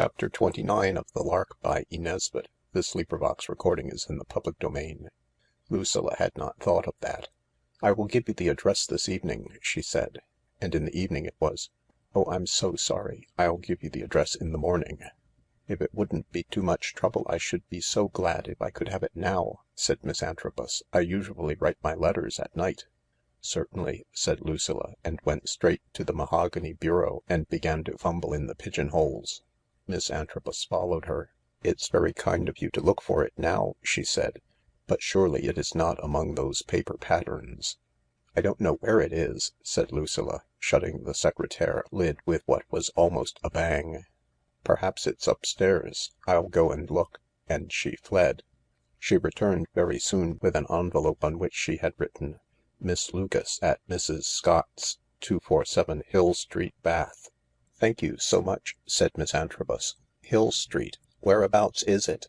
Chapter 29 of The Lark by Edith Nesbit. Public Domain. Lucilla had not thought of that. " I will give you the address this evening," she said. And in the evening it was, " Oh, I'm so sorry. I'll give you the address in the morning." " If it wouldn't be too much trouble I should be so glad if I could have it now," said Miss Antrobus. " I usually write my letters at night." " Certainly," said Lucilla, and went straight to the mahogany bureau and began to fumble in the pigeonholes. Miss Antrobus followed her. " It's very kind of you to look for it now," she said, " but surely it is not among those paper patterns." " I don't know where it is," said Lucilla, shutting the secretaire lid with what was almost a bang. " Perhaps it's upstairs. I'll go and look." And she fled. She returned very soon with an envelope on which she had written, " Miss Lucas at Mrs. Scott's, 247 Hill Street, Bath." " Thank you so much," said Miss Antrobus. " Hill Street ? Whereabouts is it ?""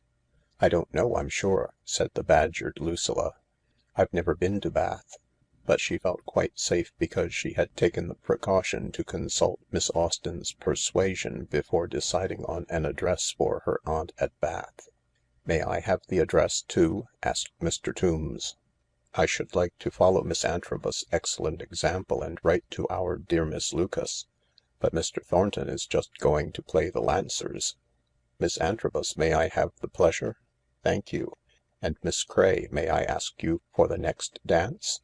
I don't know, I'm sure," said the badgered Lucilla. " I've never been to Bath." But she felt quite safe because she had taken the precaution to consult Miss Austen's persuasion before deciding on an address for her aunt at Bath. " May I have the address too ?" asked Mr. Tombs. " I should like to follow Miss Antrobus' excellent example and write to our dear Miss Lucas. But Mr. Thornton is just going to play the Lancers." " Miss Antrobus, may I have the pleasure ? Thank you. And Miss Craye, may I ask you for the next dance ?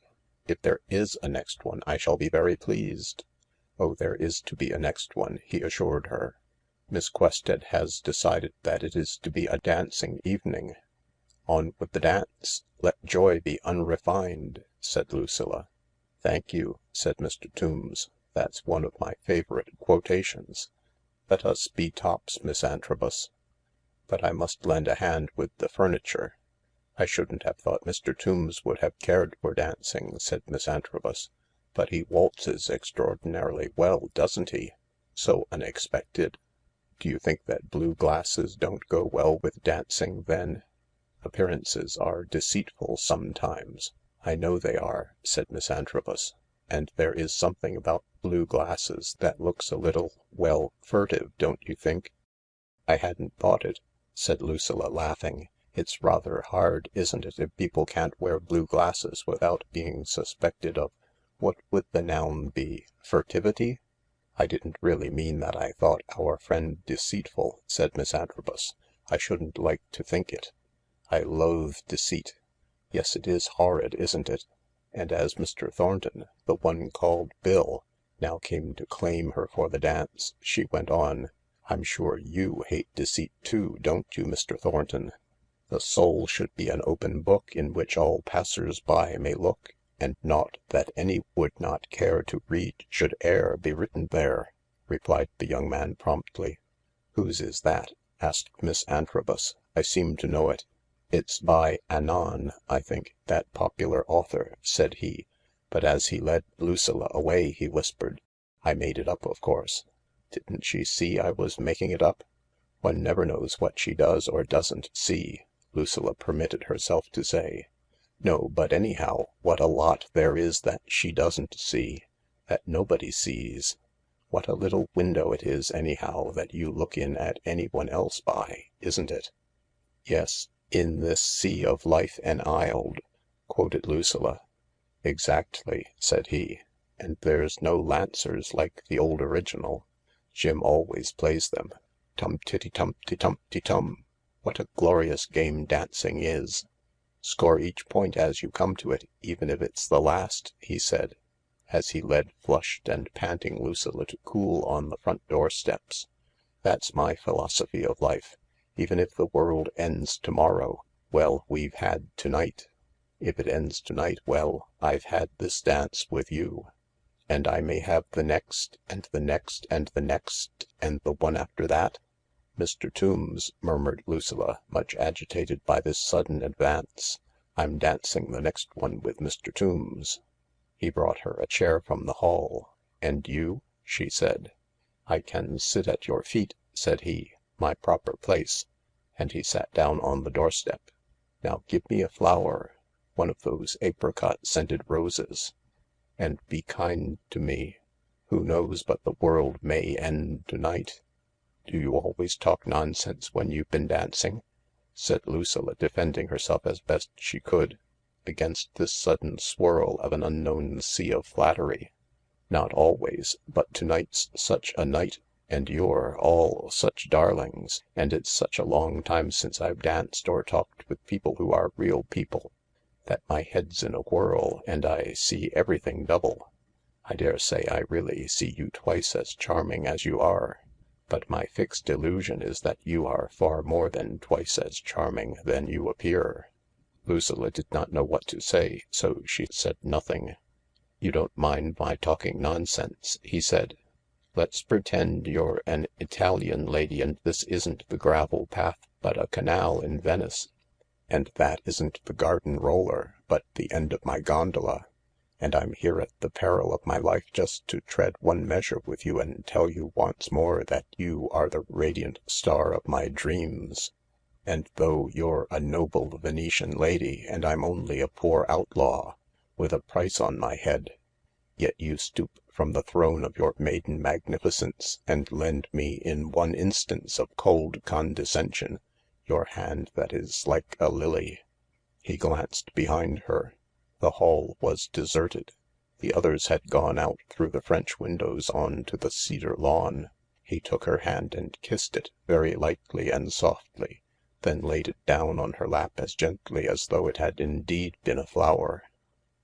If there is a next one I shall be very pleased." " Oh, there is to be a next one," he assured her. " Miss Quested has decided that it is to be a dancing evening." " On with the dance. Let joy be unrefined," said Lucilla. " Thank you," said Mr. Tombs. " That's one of my favourite quotations. Let us be tops, Miss Antrobus." " But I must lend a hand with the furniture." " I shouldn't have thought Mr. Tombs would have cared for dancing," said Miss Antrobus. " But he waltzes extraordinarily well, doesn't he ? So unexpected." " Do you think that blue glasses don't go well with dancing, then ?"" Appearances are deceitful sometimes. I know they are," said Miss Antrobus. " And there is something about blue glasses that looks a little, well, furtive, don't you think ?"" I hadn't thought it," said Lucilla, laughing. " It's rather hard, isn't it, if people can't wear blue glasses without being suspected of — what would the noun be — furtivity ?"" I didn't really mean that I thought our friend deceitful," said Miss Antrobus. " I shouldn't like to think it. I loathe deceit. Yes, it is horrid, isn't it ? And as Mr. Thornton, the one called Bill, now came to claim her for the dance, she went on, ' I'm sure you hate deceit too, don't you, Mr. Thornton ? The soul should be an open book in which all passers by may look, and naught that any would not care to read should e'er be written there,' " replied the young man promptly. " Whose is that ?" asked Miss Antrobus. " I seem to know it." " It's by Anon, I think, that popular author," said he, but as he led Lucilla away he whispered, " I made it up, of course. Didn't she see I was making it up ?"" One never knows what she does or doesn't see," Lucilla permitted herself to say. " No, but anyhow, what a lot there is that she doesn't see — that nobody sees. What a little window it is, anyhow, that you look in at anyone else by, isn't it ?"" Yes, ' in this sea of life enisled,' " quoted Lucilla. " Exactly," said he. " And there's no Lancers like the old original. Jim always plays them. Tum tiddy tumpty tumpty tum. What a glorious game dancing is." " Score each point as you come to it, even if it's the last," he said, as he led flushed and panting Lucilla to cool on the front door steps. " That's my philosophy of life. Even if the world ends to morrow, well, we've had to night. If it ends to night, well, I've had this dance with you. And I may have the next, and the next, and the next, and the one after that." " Mr. Tombs," murmured Lucilla, much agitated by this sudden advance, " I'm dancing the next one with Mr. Tombs." He brought her a chair from the hall. " And you ?" she said. " I can sit at your feet," said he, " my proper place." And he sat down on the doorstep. " Now give me a flower — one of those apricot-scented roses. And be kind to me. Who knows but the world may end to night Do you always talk nonsense when you've been dancing?" said Lucilla, defending herself as best she could against this sudden swirl of an unknown sea of flattery. "Not always, but to-night's such a night, and you're all such darlings, and it's such a long time since I've danced or talked with people who are real people, that my head's in a whirl and I see everything double. I daresay I really see you twice as charming as you are, but my fixed illusion is that you are far more than twice as charming than you appear." Lucilla did not know what to say, so she said nothing. "You don't mind my talking nonsense," he said. "Let's pretend you're an Italian lady and this isn't the gravel path but a canal in Venice, and that isn't the garden roller but the end of my gondola, and I'm here at the peril of my life just to tread one measure with you and tell you once more that you are the radiant star of my dreams. And though you're a noble Venetian lady and I'm only a poor outlaw with a price on my head, yet you stoop from the throne of your maiden magnificence and lend me in one instance of cold condescension your hand that is like a lily." He glanced behind her. The hall was deserted. The others had gone out through the French windows on to the cedar lawn. He took her hand and kissed it, very lightly and softly, then laid it down on her lap as gently as though it had indeed been a flower.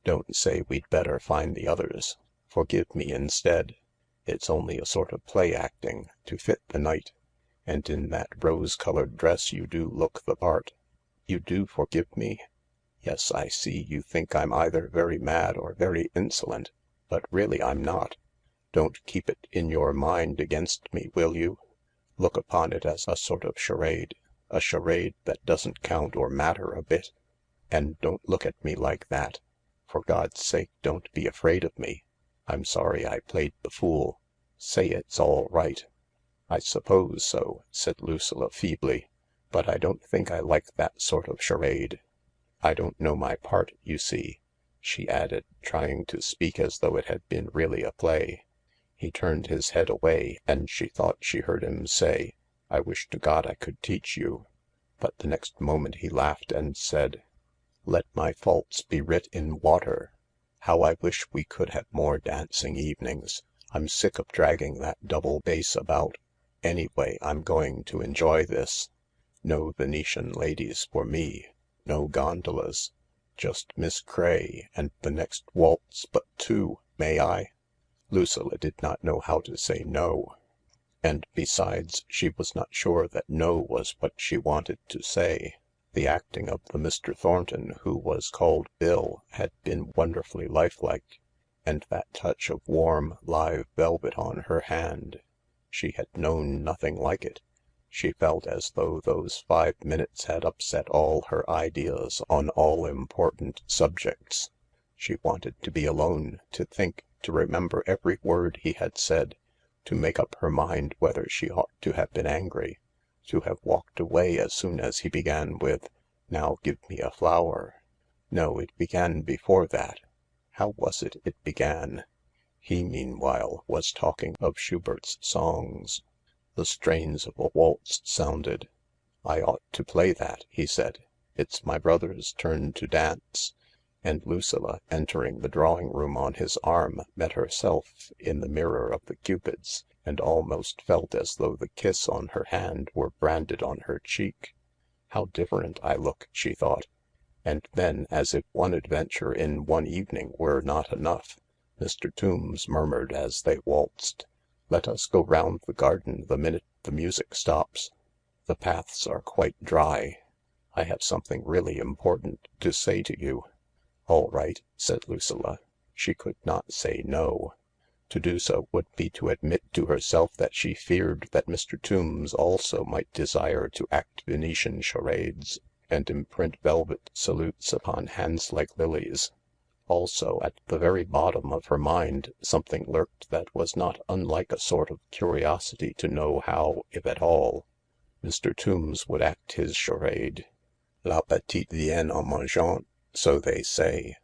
"Don't say we'd better find the others. Forgive me instead. It's only a sort of play acting, to fit the night. And in that rose-coloured dress you do look the part. You do forgive me? Yes, I see you think I'm either very mad or very insolent, but really I'm not. Don't keep it in your mind against me, will you? Look upon it as a sort of charade, a charade that doesn't count or matter a bit. And don't look at me like that. For God's sake, don't be afraid of me. I'm sorry I played the fool. Say it's all right." "I suppose so," said Lucilla feebly, "but I don't think I like that sort of charade. I don't know my part, you see," she added, trying to speak as though it had been really a play. He turned his head away, and she thought she heard him say, "I wish to God I could teach you." But the next moment he laughed and said, "Let my faults be writ in water. How I wish we could have more dancing evenings. I'm sick of dragging that double bass about. Anyway, I'm going to enjoy this. No Venetian ladies for me. No gondolas. Just Miss Cray and the next waltz but two, may I?" Lucilla did not know how to say no. And besides, she was not sure that no was what she wanted to say. The acting of the Mr. Thornton who was called Bill had been wonderfully lifelike, and that touch of warm, live velvet on her hand, she had known nothing like it. She felt as though those 5 minutes had upset all her ideas on all important subjects. She wanted to be alone, to think, to remember every word he had said, to make up her mind whether she ought to have been angry, to have walked away as soon as he began with, "Now give me a flower." No, it began before that. How was it began? He, meanwhile, was talking of Schubert's songs. The strains of a waltz sounded. "I ought to play that," he said. "It's my brother's turn to dance." And Lucilla, entering the drawing-room on his arm, met herself in the mirror of the Cupids, and almost felt as though the kiss on her hand were branded on her cheek. "How different I look," she thought. And then, as if one adventure in one evening were not enough, Mr. Tombs murmured as they waltzed, "Let us go round the garden the minute the music stops. The paths are quite dry. I have something really important to say to you." "All right," said Lucilla. She could not say no. To do so would be to admit to herself that she feared that Mr. Tombs also might desire to act Venetian charades and imprint velvet salutes upon hands like lilies. Also, at the very bottom of her mind something lurked that was not unlike a sort of curiosity to know how, if at all, Mr. Tombs would act his charade. La petite vient en mangeant, so they say.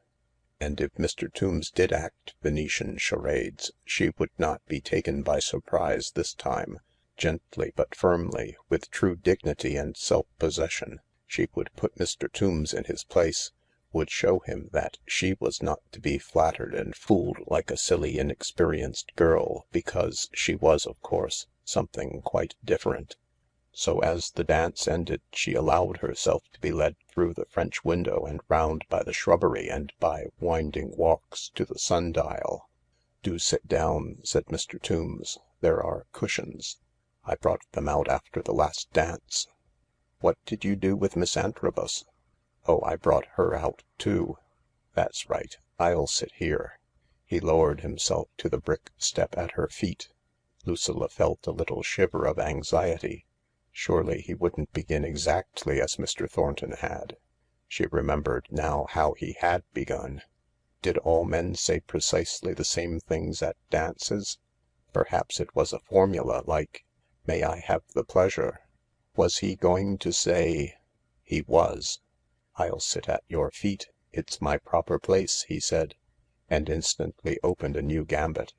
And if Mr. Tombs did act Venetian charades, she would not be taken by surprise this time gently but firmly, with true dignity and self-possession. She would put Mr. Tombs in his place, would show him that she was not to be flattered and fooled like a silly, inexperienced girl, because she was, of course, something quite different. So as the dance ended she allowed herself to be led through the French window and round by the shrubbery and by winding walks to the sundial. "Do sit down," said Mr. Tombs. "There are cushions. I brought them out after the last dance." "What did you do with Miss Antrobus?" "Oh, I brought her out too." "That's right. I'll sit here." He lowered himself to the brick step at her feet. Lucilla felt a little shiver of anxiety. Surely he wouldn't begin exactly as Mr. Thornton had. She remembered now how he had begun. Did all men say precisely the same things at dances? Perhaps it was a formula like, "May I have the pleasure?" Was he going to say— He was. "I'll sit at your feet. It's my proper place," he said, and instantly opened a new gambit.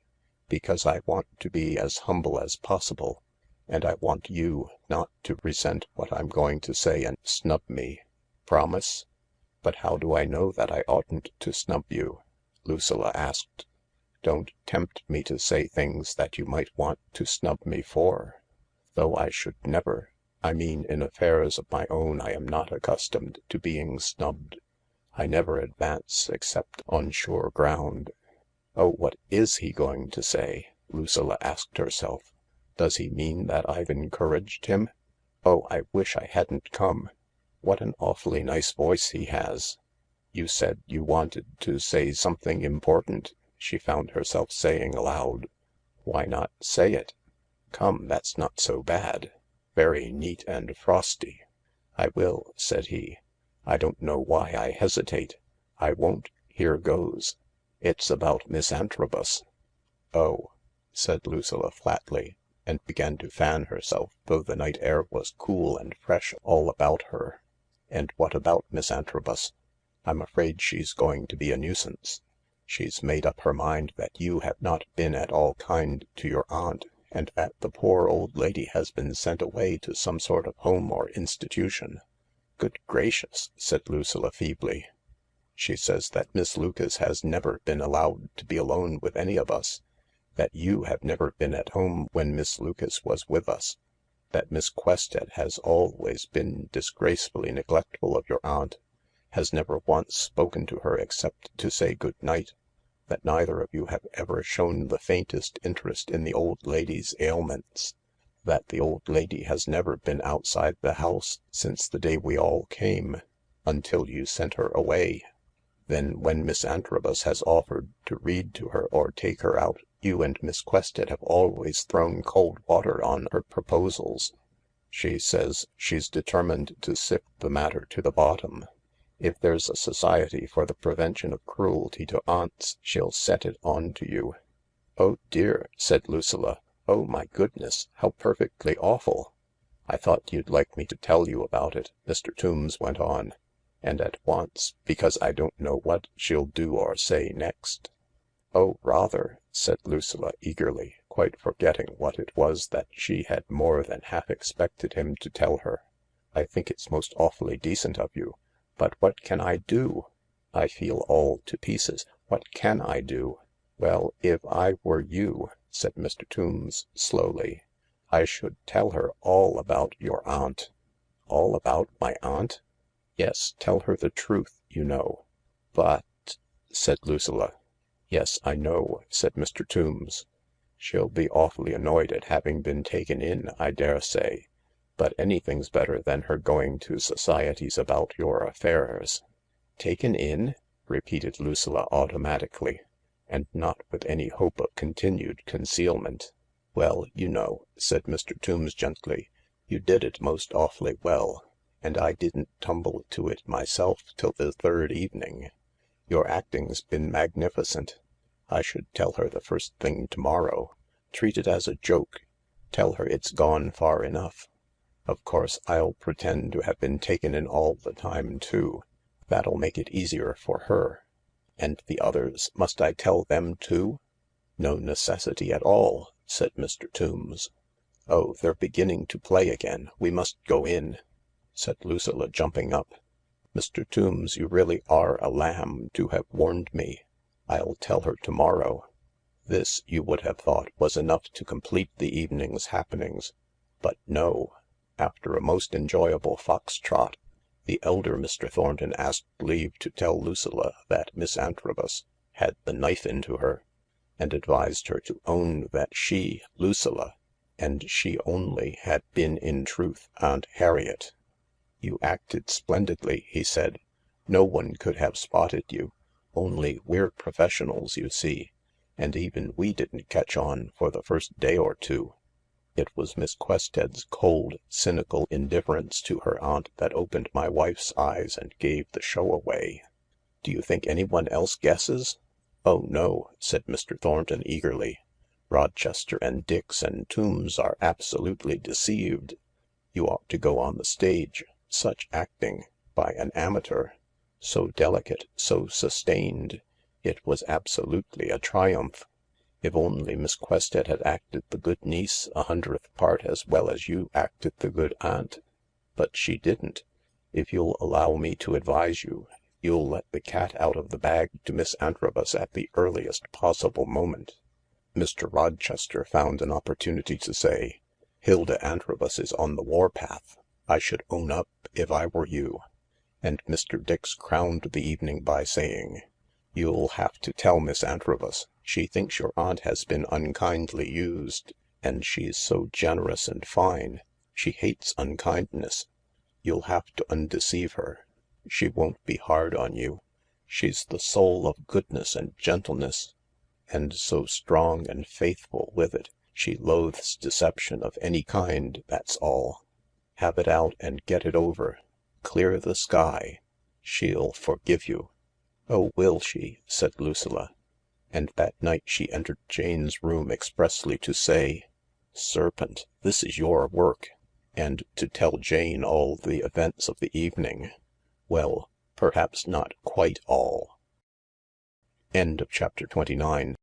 "Because I want to be as humble as possible. And I want you not to resent what I'm going to say and snub me. Promise?" "But how do I know that I oughtn't to snub you?" Lucilla asked. "Don't tempt me to say things that you might want to snub me for. Though I should never— I mean in affairs of my own I am not accustomed to being snubbed. I never advance except on sure ground." "Oh, what is he going to say?" Lucilla asked herself. "Does he mean that I've encouraged him? Oh, I wish I hadn't come. What an awfully nice voice he has." "You said you wanted to say something important," she found herself saying aloud. "Why not say it? Come, that's not so bad. Very neat and frosty." "I will," said he. "I don't know why I hesitate. I won't. Here goes. It's about Miss Antrobus." "Oh," said Lucilla flatly, and began to fan herself, though the night air was cool and fresh all about her. "And what about Miss Antrobus?" "I'm afraid she's going to be a nuisance. She's made up her mind that you have not been at all kind to your aunt, and that the poor old lady has been sent away to some sort of home or institution." "Good gracious," said Lucilla feebly. "She says that Miss Lucas has never been allowed to be alone with any of us, that you have never been at home when Miss Lucas was with us, that Miss Quested has always been disgracefully neglectful of your aunt, has never once spoken to her except to say good night, that neither of you have ever shown the faintest interest in the old lady's ailments, that the old lady has never been outside the house since the day we all came, until you sent her away. Then when Miss Antrobus has offered to read to her or take her out, you and Miss Quested have always thrown cold water on her proposals. She says she's determined to sift the matter to the bottom. If there's a society for the prevention of cruelty to aunts, she'll set it on to you." "Oh dear," said Lucilla. "Oh my goodness, how perfectly awful." "I thought you'd like me to tell you about it," Mr. Tombs went on, "and at once, because I don't know what she'll do or say next." "Oh, rather," said Lucilla eagerly, quite forgetting what it was that she had more than half expected him to tell her. "I think it's most awfully decent of you. But what can I do? I feel all to pieces. What can I do?" "Well, if I were you," said Mr. Tombs slowly, "I should tell her all about your aunt." "All about my aunt?" "Yes, tell her the truth, you know." "But—" said Lucilla. "Yes, I know," said Mr. Tombs. "She'll be awfully annoyed at having been taken in, I daresay. But anything's better than her going to societies about your affairs." "Taken in?" repeated Lucilla automatically, and not with any hope of continued concealment. "Well, you know," said Mr. Tombs gently, "you did it most awfully well, and I didn't tumble to it myself till the third evening. Your acting's been magnificent. I should tell her the first thing to-morrow. Treat it as a joke. Tell her it's gone far enough. Of course, I'll pretend to have been taken in all the time too. That'll make it easier for her. And the others, must I tell them too?" "No necessity at all," said Mr. Tombs. "Oh, they're beginning to play again. We must go in," said Lucilla, jumping up. "Mr. Tombs, you really are a lamb to have warned me. I'll tell her to morrow." This, you would have thought, was enough to complete the evening's happenings. But no. After a most enjoyable fox-trot, the elder Mr. Thornton asked leave to tell Lucilla that Miss Antrobus had the knife into her, and advised her to own that she, Lucilla, and she only, had been in truth Aunt Harriet. "You acted splendidly," he said. "No one could have spotted you. Only we're professionals, you see, and even we didn't catch on for the first day or two." It was Miss Quested's cold, cynical indifference to her aunt that opened my wife's eyes and gave the show away. "Do you think anyone else guesses?" "Oh no," said Mr. Thornton eagerly. "Rochester and Dix and Tombs are absolutely deceived. You ought to go on the stage. Such acting. By an amateur. So delicate, so sustained. It was absolutely a triumph. If only Miss Quested had acted the good niece 100th part as well as you acted the good aunt. But she didn't. If you'll allow me to advise you, you'll let the cat out of the bag to Miss Antrobus at the earliest possible moment." Mr. Rochester found an opportunity to say, "Hilda Antrobus is on the warpath. I should own up if I were you." And Mr. Dix crowned the evening by saying, "You'll have to tell Miss Antrobus. She thinks your aunt has been unkindly used, and she's so generous and fine. She hates unkindness. You'll have to undeceive her. She won't be hard on you. She's the soul of goodness and gentleness, and so strong and faithful with it. She loathes deception of any kind, that's all. Have it out and get it over. Clear the sky. She'll forgive you." "Oh, will she?" said Lucilla. And that night she entered Jane's room expressly to say, "Serpent, this is your work," and to tell Jane all the events of the evening. Well, perhaps not quite all. End of chapter 29.